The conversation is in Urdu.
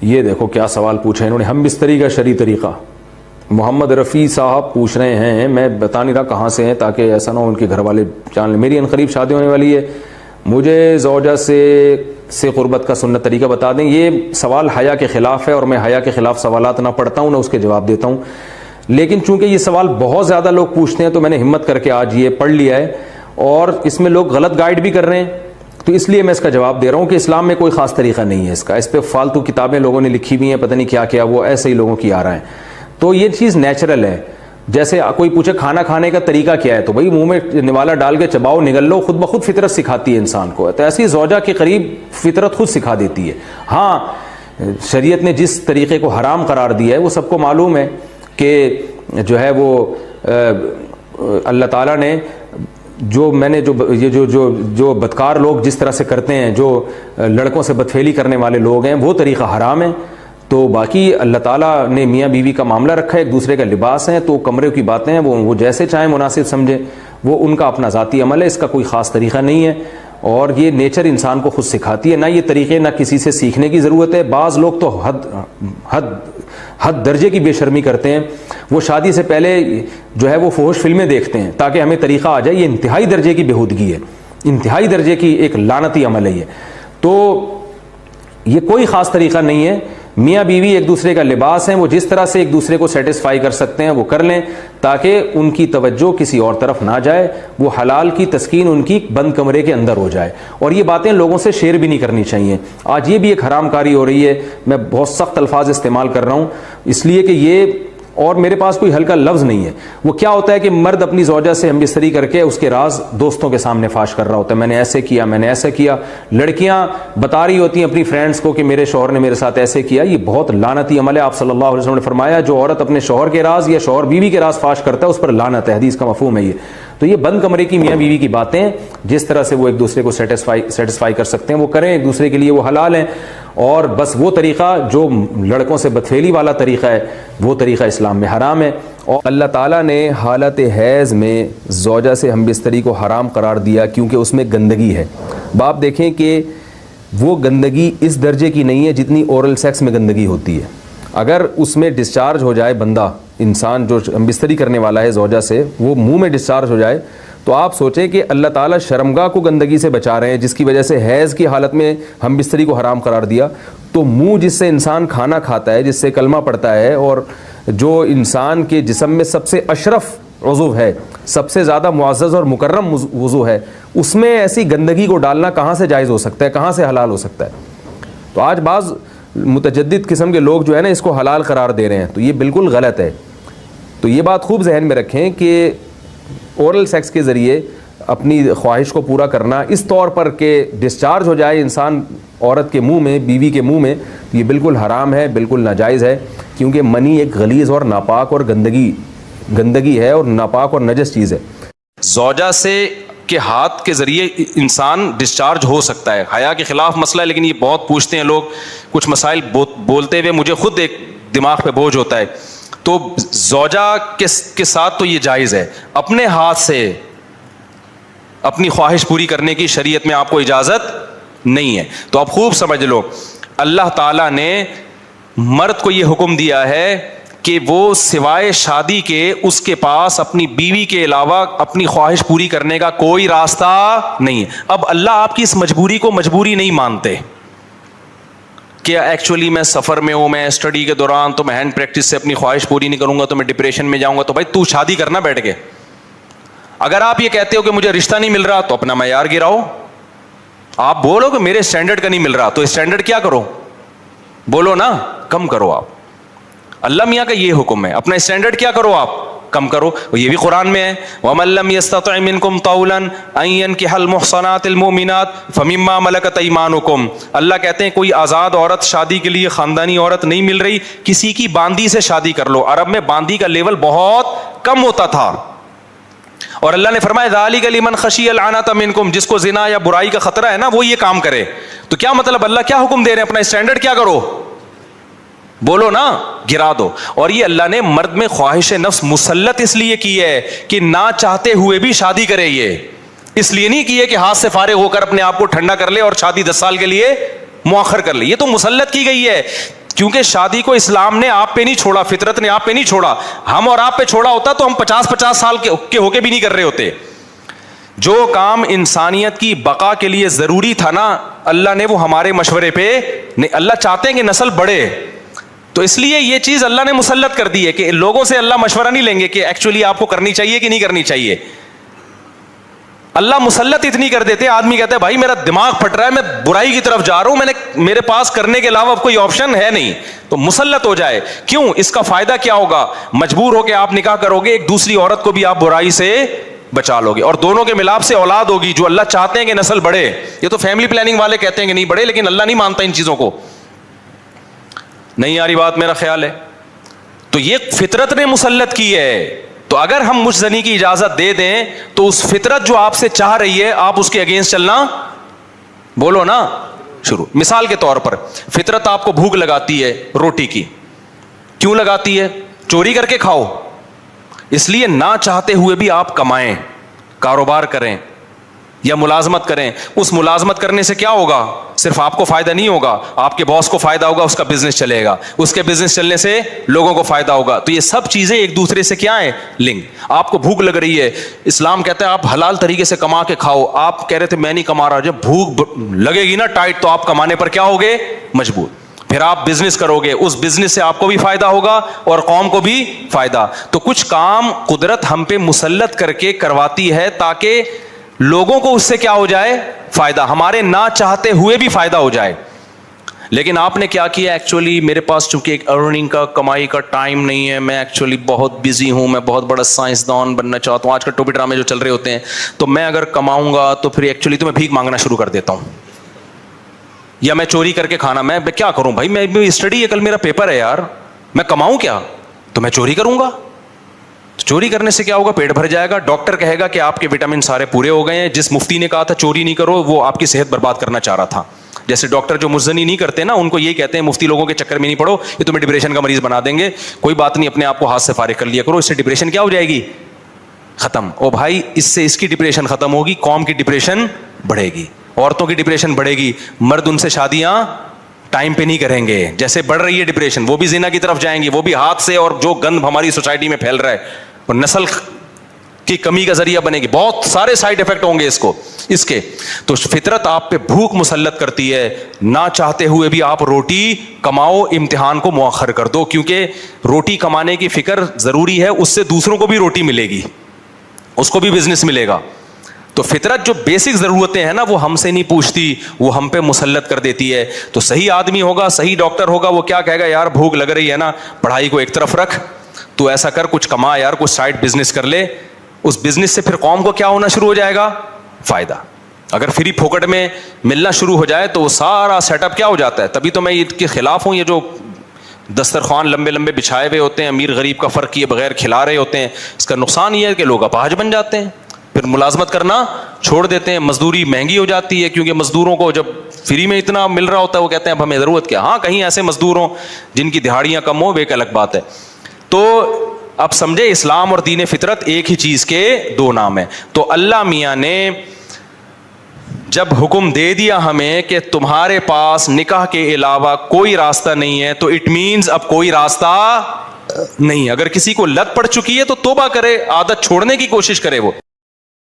یہ دیکھو کیا سوال پوچھا انہوں نے، ہم بستری کا شرعی طریقہ. محمد رفیع صاحب پوچھ رہے ہیں، میں بتا نہیں رہا کہاں سے ہیں تاکہ ایسا نہ ہو ان کے گھر والے جان لیں. میری عنقریب شادی ہونے والی ہے، مجھے زوجہ سے قربت کا سنت طریقہ بتا دیں. یہ سوال حیا کے خلاف ہے اور میں حیا کے خلاف سوالات نہ پڑھتا ہوں نہ اس کے جواب دیتا ہوں، لیکن چونکہ یہ سوال بہت زیادہ لوگ پوچھتے ہیں تو میں نے ہمت کر کے آج یہ پڑھ لیا ہے، اور اس میں لوگ غلط گائیڈ بھی کر رہے ہیں، تو اس لیے میں اس کا جواب دے رہا ہوں کہ اسلام میں کوئی خاص طریقہ نہیں ہے اس کا. اس پہ فالتو کتابیں لوگوں نے لکھی ہوئی ہیں، پتہ نہیں کیا کیا، وہ ایسے ہی لوگوں کی آ رہا ہے. تو یہ چیز نیچرل ہے. جیسے کوئی پوچھے کھانا کھانے کا طریقہ کیا ہے، تو بھائی منہ میں نوالا ڈال کے چباؤ نگل لو، خود بخود فطرت سکھاتی ہے انسان کو. تو ایسی زوجہ کے قریب فطرت خود سکھا دیتی ہے. ہاں شریعت نے جس طریقے کو حرام قرار دیا ہے وہ سب کو معلوم ہے کہ جو ہے وہ اللہ تعالیٰ نے جو بدکار لوگ جس طرح سے کرتے ہیں، جو لڑکوں سے بدفعلی کرنے والے لوگ ہیں، وہ طریقہ حرام ہے. تو باقی اللہ تعالیٰ نے میاں بیوی کا معاملہ رکھا ہے، ایک دوسرے کا لباس ہے، تو کمرے کی باتیں ہیں وہ جیسے چاہیں مناسب سمجھیں، وہ ان کا اپنا ذاتی عمل ہے، اس کا کوئی خاص طریقہ نہیں ہے، اور یہ نیچر انسان کو خود سکھاتی ہے. نہ یہ طریقے نہ کسی سے سیکھنے کی ضرورت ہے. بعض لوگ تو حد درجے کی بے شرمی کرتے ہیں، وہ شادی سے پہلے جو ہے وہ فحش فلمیں دیکھتے ہیں تاکہ ہمیں طریقہ آ جائے. یہ انتہائی درجے کی بےہودگی ہے، انتہائی درجے کی ایک لعنتی عمل ہے یہ. تو یہ کوئی خاص طریقہ نہیں ہے. میاں بیوی ایک دوسرے کا لباس ہیں، وہ جس طرح سے ایک دوسرے کو سیٹسفائی کر سکتے ہیں وہ کر لیں تاکہ ان کی توجہ کسی اور طرف نہ جائے، وہ حلال کی تسکین ان کی بند کمرے کے اندر ہو جائے. اور یہ باتیں لوگوں سے شیئر بھی نہیں کرنی چاہیے. آج یہ بھی ایک حرام کاری ہو رہی ہے. میں بہت سخت الفاظ استعمال کر رہا ہوں اس لیے کہ یہ، اور میرے پاس کوئی ہلکا لفظ نہیں ہے. وہ کیا ہوتا ہے کہ مرد اپنی زوجہ سے ہم بستری کر کے اس کے راز دوستوں کے سامنے فاش کر رہا ہوتا ہے، میں نے ایسے کیا، میں نے ایسا کیا. لڑکیاں بتا رہی ہوتی ہیں اپنی فرینڈس کو کہ میرے شوہر نے میرے ساتھ ایسے کیا. یہ بہت لعنتی عمل ہے. آپ صلی اللہ علیہ وسلم نے فرمایا جو عورت اپنے شوہر کے راز یا شوہر بیوی کے راز فاش کرتا ہے اس پر لعنت ہے. حدیث کا مفہوم ہے یہ. تو یہ بند کمرے کی میاں بیوی کی باتیں، جس طرح سے وہ ایک دوسرے کو سیٹسفائی کر سکتے ہیں وہ کریں، ایک دوسرے کے لیے وہ حلال ہیں. اور بس وہ طریقہ جو لڑکوں سے بدفعلی والا طریقہ ہے وہ طریقہ اسلام میں حرام ہے. اور اللہ تعالیٰ نے حالت حیض میں زوجہ سے ہم بستری کو حرام قرار دیا کیونکہ اس میں گندگی ہے. باپ دیکھیں کہ وہ گندگی اس درجے کی نہیں ہے جتنی اورل سیکس میں گندگی ہوتی ہے. اگر اس میں ڈسچارج ہو جائے بندہ، انسان جو ہم بستری کرنے والا ہے زوجہ سے، وہ منہ میں ڈسچارج ہو جائے تو آپ سوچیں کہ اللہ تعالیٰ شرمگاہ کو گندگی سے بچا رہے ہیں جس کی وجہ سے حیض کی حالت میں ہم بستری کو حرام قرار دیا. تو منہ جس سے انسان کھانا کھاتا ہے، جس سے کلمہ پڑتا ہے، اور جو انسان کے جسم میں سب سے اشرف عضو ہے، سب سے زیادہ معزز اور مکرم عضو ہے، اس میں ایسی گندگی کو ڈالنا کہاں سے جائز ہو سکتا ہے، کہاں سے حلال ہو سکتا ہے؟ تو آج بعض متجدد قسم کے لوگ جو ہے نا اس کو حلال قرار دے رہے ہیں، تو یہ بالکل غلط ہے. تو یہ بات خوب ذہن میں رکھیں کہ اورل سیکس کے ذریعے اپنی خواہش کو پورا کرنا اس طور پر کہ ڈسچارج ہو جائے انسان عورت کے منہ میں، بیوی کے منہ میں، یہ بالکل حرام ہے، بالکل ناجائز ہے. کیونکہ منی ایک غلیظ اور ناپاک اور گندگی ہے اور ناپاک اور نجس چیز ہے. زوجہ سے کے ہاتھ کے ذریعے انسان ڈسچارج ہو سکتا ہے. حیا کے خلاف مسئلہ ہے، لیکن یہ بہت پوچھتے ہیں لوگ. کچھ مسائل بولتے ہوئے مجھے خود ایک دماغ پہ بوجھ ہوتا ہے. تو زوجہ کے ساتھ تو یہ جائز ہے. اپنے ہاتھ سے اپنی خواہش پوری کرنے کی شریعت میں آپ کو اجازت نہیں ہے. تو آپ خوب سمجھ لو، اللہ تعالیٰ نے مرد کو یہ حکم دیا ہے کہ وہ سوائے شادی کے اس کے پاس اپنی بیوی کے علاوہ اپنی خواہش پوری کرنے کا کوئی راستہ نہیں ہے. اب اللہ آپ کی اس مجبوری کو مجبوری نہیں مانتے کہ ایکچولی میں سفر میں ہوں، میں اسٹڈی کے دوران تو میں ہینڈ پریکٹس سے اپنی خواہش پوری نہیں کروں گا تو میں ڈپریشن میں جاؤں گا. تو بھائی تو شادی کرنا بیٹھ کے. اگر آپ یہ کہتے ہو کہ مجھے رشتہ نہیں مل رہا تو اپنا معیار گراؤ. آپ بولو کہ میرے اسٹینڈرڈ کا نہیں مل رہا، تو اسٹینڈرڈ کیا کرو؟ بولو نا، کم کرو. آپ اللہ میاں کا یہ حکم ہے، اپنا اسٹینڈرڈ کیا کرو؟ آپ کم کرو. یہ بھی قرآن میں ہے، وَمَن لَّمْ يَسْتَطِعْ مِنكُمْ طَوْلًا أَن يَنكِحَ الْمُحْصَنَاتِ الْمُؤْمِنَاتِ فَمِمَّا مَلَكَتْ أَيْمَانُكُمْ. اللہ کہتے ہیں کوئی آزاد عورت شادی کے لیے، خاندانی عورت نہیں مل رہی، کسی کی باندی سے شادی کر لو. عرب میں باندی کا لیول بہت کم ہوتا تھا، اور اللہ نے فرمایا ذَلِكَ لِمَنْ خَشِيَ الْعَنَةَ مِنكُمْ. جس کو زنا یا برائی کا خطرہ ہے نا وہ یہ کام کرے. تو کیا مطلب اللہ کیا حکم دے رہے ہیں؟ اپنا اسٹینڈرڈ کیا کرو؟ بولو نا، گرا دو. اور یہ اللہ نے مرد میں خواہش نفس مسلط اس لیے کی ہے کہ نہ چاہتے ہوئے بھی شادی کرے. یہ اس لیے نہیں کی ہے کہ ہاتھ سے فارغ ہو کر اپنے آپ کو ٹھنڈا کر لے اور شادی 10 سال کے لیے مؤخر کر لے. یہ تو مسلط کی گئی ہے. کیونکہ شادی کو اسلام نے آپ پہ نہیں چھوڑا, فطرت نے آپ پہ نہیں چھوڑا. ہم اور آپ پہ چھوڑا ہوتا تو ہم 50 سال کے ہو کے بھی نہیں کر رہے ہوتے. جو کام انسانیت کی بقا کے لیے ضروری تھا نا, اللہ نے وہ ہمارے مشورے پہ نہیں, اللہ چاہتے ہیں کہ نسل بڑھے, تو اس لیے یہ چیز اللہ نے مسلط کر دی ہے کہ لوگوں سے اللہ مشورہ نہیں لیں گے کہ ایکچولی آپ کو کرنی چاہیے کہ نہیں کرنی چاہیے. اللہ مسلط اتنی کر دیتے, آدمی کہتا ہے بھائی میرا دماغ پھٹ رہا ہے, میں برائی کی طرف جا رہا ہوں, میرے پاس کرنے کے علاوہ اب کوئی آپشن ہے نہیں, تو مسلط ہو جائے. کیوں؟ اس کا فائدہ کیا ہوگا؟ مجبور ہو کے آپ نکاح کرو گے, ایک دوسری عورت کو بھی آپ برائی سے بچا لو گے, اور دونوں کے ملاپ سے اولاد ہوگی جو اللہ چاہتے ہیں کہ نسل بڑھے. یہ تو فیملی پلاننگ والے کہتے ہیں کہ نہیں بڑھے, لیکن اللہ نہیں مانتا ان چیزوں کو. نہیں آ رہی بات, میرا خیال ہے. تو یہ فطرت نے مسلط کی ہے. تو اگر ہم مجھ زنی کی اجازت دے دیں تو اس فطرت جو آپ سے چاہ رہی ہے آپ اس کے اگینسٹ چلنا, بولو نا, شروع. مثال کے طور پر فطرت آپ کو بھوک لگاتی ہے روٹی کی. کیوں لگاتی ہے؟ چوری کر کے کھاؤ. اس لیے نہ چاہتے ہوئے بھی آپ کمائیں, کاروبار کریں یا ملازمت کریں. اس ملازمت کرنے سے کیا ہوگا؟ صرف آپ کو فائدہ نہیں ہوگا, آپ کے باس کو فائدہ ہوگا, اس کا بزنس چلے گا, اس کے بزنس چلنے سے لوگوں کو فائدہ ہوگا. تو یہ سب چیزیں ایک دوسرے سے کیا ہیں؟ لنک. آپ کو بھوک لگ رہی ہے, اسلام کہتا ہے آپ حلال طریقے سے کما کے کھاؤ. آپ کہہ رہے تھے میں نہیں کما رہا, جب بھوک لگے گی نا ٹائٹ تو آپ کمانے پر کیا ہوگے؟ مجبور. پھر آپ بزنس کرو گے, اس بزنس سے آپ کو بھی فائدہ ہوگا اور قوم کو بھی فائدہ. تو کچھ کام قدرت ہم پہ مسلط کر کے کرواتی ہے تاکہ لوگوں کو اس سے کیا ہو جائے؟ فائدہ, ہمارے نہ چاہتے ہوئے بھی فائدہ ہو جائے. لیکن آپ نے کیا کیا؟ ایکچولی میرے پاس چونکہ ایک ارننگ کا, کمائی کا ٹائم نہیں ہے, میں ایکچولی بہت بزی ہوں, میں بہت بڑا سائنسدان بننا چاہتا ہوں. آج کل ٹوپی ڈرامے جو چل رہے ہوتے ہیں, تو میں اگر کماؤں گا تو پھر ایکچولی تو میں بھیک مانگنا شروع کر دیتا ہوں, یا میں چوری کر کے کھانا. میں کیا کروں بھائی, میں اسٹڈی ہے, کل میرا پیپر ہے یار, میں کماؤں کیا؟ تو میں چوری کروں گا. چوری کرنے سے کیا ہوگا؟ پیٹ بھر جائے گا. ڈاکٹر کہے گا کہ آپ کے وٹامن سارے پورے ہو گئے ہیں. جس مفتی نے کہا تھا چوری نہیں کرو, وہ آپ کی صحت برباد کرنا چاہ رہا تھا. جیسے ڈاکٹر جو مزنی نہیں کرتے نا, ان کو یہی کہتے ہیں مفتی لوگوں کے چکر میں نہیں پڑو, یہ تمہیں ڈپریشن کا مریض بنا دیں گے. کوئی بات نہیں, اپنے آپ کو ہاتھ سے فارغ کر لیا کرو, اس سے ڈپریشن کیا ہو جائے گی؟ ختم. او بھائی, اس سے اس کی ڈپریشن ختم ہوگی, قوم کی ڈپریشن بڑھے گی, عورتوں کی ڈپریشن بڑھے گی, مرد ان سے شادیاں ٹائم پہ نہیں کریں گے. جیسے بڑھ رہی ہے ڈپریشن, وہ بھی زنا کی طرف جائیں گے, وہ بھی ہاتھ سے, اور جو گند ہماری سوسائٹی میں پھیل رہا ہے, اور نسل کی کمی کا ذریعہ بنے گی. بہت سارے سائیڈ افیکٹ ہوں گے اس کے. تو فطرت آپ پہ بھوک مسلط کرتی ہے, نہ چاہتے ہوئے بھی آپ روٹی کماؤ, امتحان کو مؤخر کر دو, کیونکہ روٹی کمانے کی فکر ضروری ہے, اس سے دوسروں کو بھی روٹی ملے گی, اس کو بھی بزنس ملے گا. تو فطرت جو بیسک ضرورتیں ہیں نا, وہ ہم سے نہیں پوچھتی, وہ ہم پہ مسلط کر دیتی ہے. تو صحیح آدمی ہوگا, صحیح ڈاکٹر ہوگا, وہ کیا کہے گا؟ یار بھوک لگ رہی ہے نا, پڑھائی کو ایک طرف رکھ, تو ایسا کر, کچھ کما یار, کچھ سائڈ بزنس کر لے. اس بزنس سے پھر قوم کو کیا ہونا شروع ہو جائے گا؟ فائدہ. اگر فری پھوکٹ میں ملنا شروع ہو جائے تو وہ سارا سیٹ اپ کیا ہو جاتا ہے. تبھی تو میں اس کے خلاف ہوں, یہ جو دسترخوان لمبے لمبے بچھائے ہوئے ہوتے ہیں, امیر غریب کا فرق کیے بغیر کھلا رہے ہوتے ہیں. اس کا نقصان یہ ہے کہ لوگ اپاہج بن جاتے ہیں, پھر ملازمت کرنا چھوڑ دیتے ہیں, مزدوری مہنگی ہو جاتی ہے, کیونکہ مزدوروں کو جب فری میں اتنا مل رہا ہوتا ہے وہ کہتے ہیں اب ہمیں ضرورت کیا. ہاں کہیں ایسے مزدور ہوں جن کی دہاڑیاں کم ہو, وہ ایک الگ بات ہے. تو اب سمجھے, اسلام اور دین فطرت ایک ہی چیز کے دو نام ہیں. تو اللہ میاں نے جب حکم دے دیا ہمیں کہ تمہارے پاس نکاح کے علاوہ کوئی راستہ نہیں ہے, تو اٹ مینز اب کوئی راستہ نہیں. اگر کسی کو لت پڑ چکی ہے تو توبہ کرے, عادت چھوڑنے کی کوشش کرے وہ.